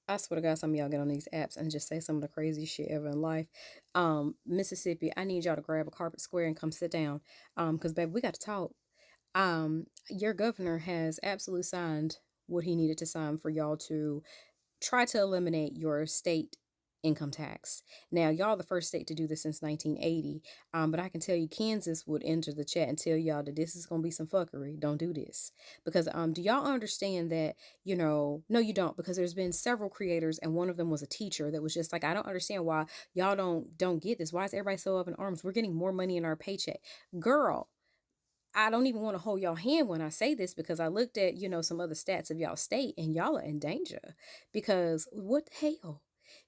I swear to God, some of y'all get on these apps and just say some of the craziest shit ever in life. Mississippi, I need y'all to grab a carpet square and come sit down. Because baby, we got to talk. Your governor has absolutely signed what he needed to sign for y'all to try to eliminate your state income tax. Now, y'all the first state to do this since 1980. But I can tell you Kansas would enter the chat and tell y'all that this is going to be some fuckery. Don't do this. Because do y'all understand that, no you don't, because there's been several creators and one of them was a teacher that was just like, I don't understand why y'all don't get this. Why is everybody so up in arms? We're getting more money in our paycheck. Girl, I don't even want to hold y'all hand when I say this because I looked at, some other stats of y'all state and y'all are in danger because what the hell?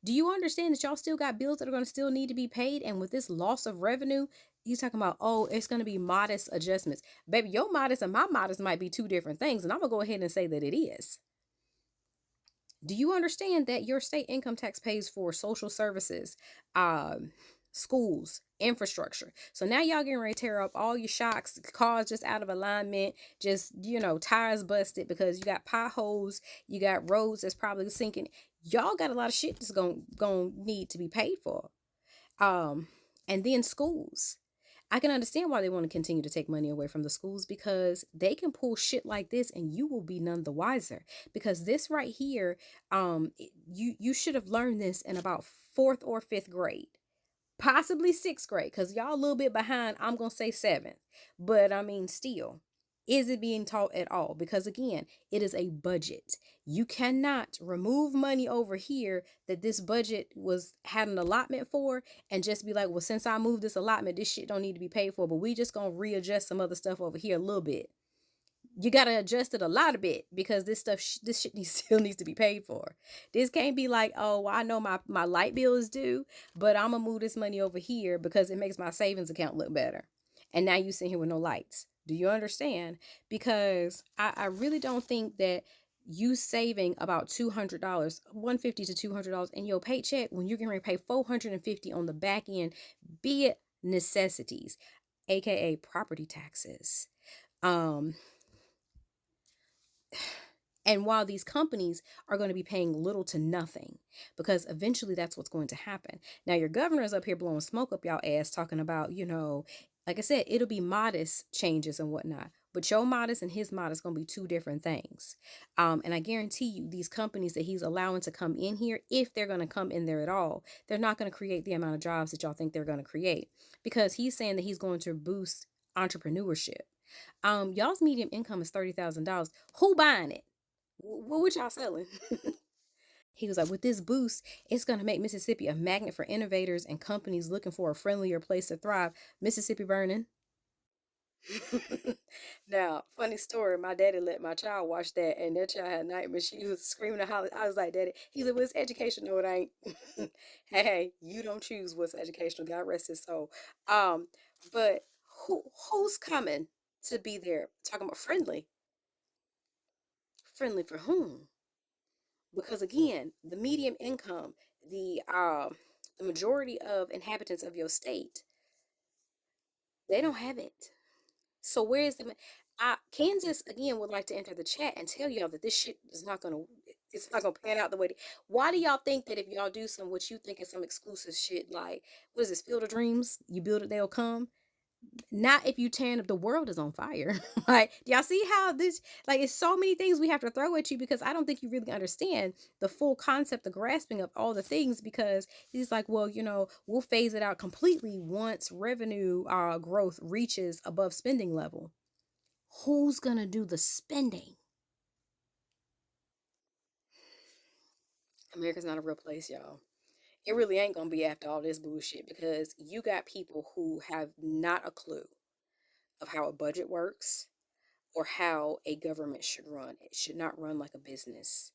Do you understand that y'all still got bills that are going to still need to be paid? And with this loss of revenue, he's talking about, oh, it's going to be modest adjustments. Baby, your modest and my modest might be two different things. And I'm going to go ahead and say that it is. Do you understand that your state income tax pays for social services, schools, infrastructure? So now y'all getting ready to tear up all your shocks, cars just out of alignment, just, tires busted because you got potholes, you got roads that's probably sinking. Y'all got a lot of shit that's going need to be paid for. And then schools. I can understand why they want to continue to take money away from the schools because they can pull shit like this and you will be none the wiser. Because this right here, you should have learned this in about fourth or fifth grade, possibly sixth grade, because y'all a little bit behind. I'm gonna say seventh, but I mean still. Is it being taught at all? Because again, it is a budget. You cannot remove money over here that this budget was had an allotment for and just be like, well, since I moved this allotment, this shit don't need to be paid for, but we just gonna readjust some other stuff over here a little bit. You gotta adjust it a lot of bit because this stuff, this shit still needs to be paid for. This can't be like, oh, well, I know my light bill is due, but I'm gonna move this money over here because it makes my savings account look better. And now you sitting here with no lights. Do you understand? Because I really don't think that you saving about $200, $150 to $200 in your paycheck when you're going to pay $450 on the back end, be it necessities, aka property taxes. And while these companies are going to be paying little to nothing, because eventually that's what's going to happen. Now, your governor is up here blowing smoke up y'all ass, talking about, like I said, it'll be modest changes and whatnot. But your modest and his modest going to be two different things. And I guarantee you, these companies that he's allowing to come in here, if they're going to come in there at all, they're not going to create the amount of jobs that y'all think they're going to create. Because he's saying that he's going to boost entrepreneurship. Y'all's medium income is $30,000. Who buying it? What y'all selling? He was like, with this boost, it's going to make Mississippi a magnet for innovators and companies looking for a friendlier place to thrive. Mississippi burning. Now, funny story, my daddy let my child watch that, and that child had nightmares. She was screaming and hollering. I was like, Daddy, he's like, well, it's education. No, it ain't. Hey, you don't choose what's educational. God rest his soul. Um, but who's coming to be there? Talking about friendly. Friendly for whom? Because again, the medium income, the majority of inhabitants of your state, they don't have it. So where is the Kansas again would like to enter the chat and tell y'all that this shit is not gonna it's not gonna pan out the way. Why do y'all think that if y'all do some what you think is some exclusive shit like what is this Field of Dreams? You build it, they'll come. Not if you tearing up the world is on fire. Like, do y'all see how this like it's so many things we have to throw at you because I don't think you really understand the full concept, the grasping of all the things because he's like, well, we'll phase it out completely once revenue growth reaches above spending level. Who's gonna do the spending? America's not a real place, y'all. It really ain't gonna be after all this bullshit because you got people who have not a clue of how a budget works or how a government should run. It should not run like a business.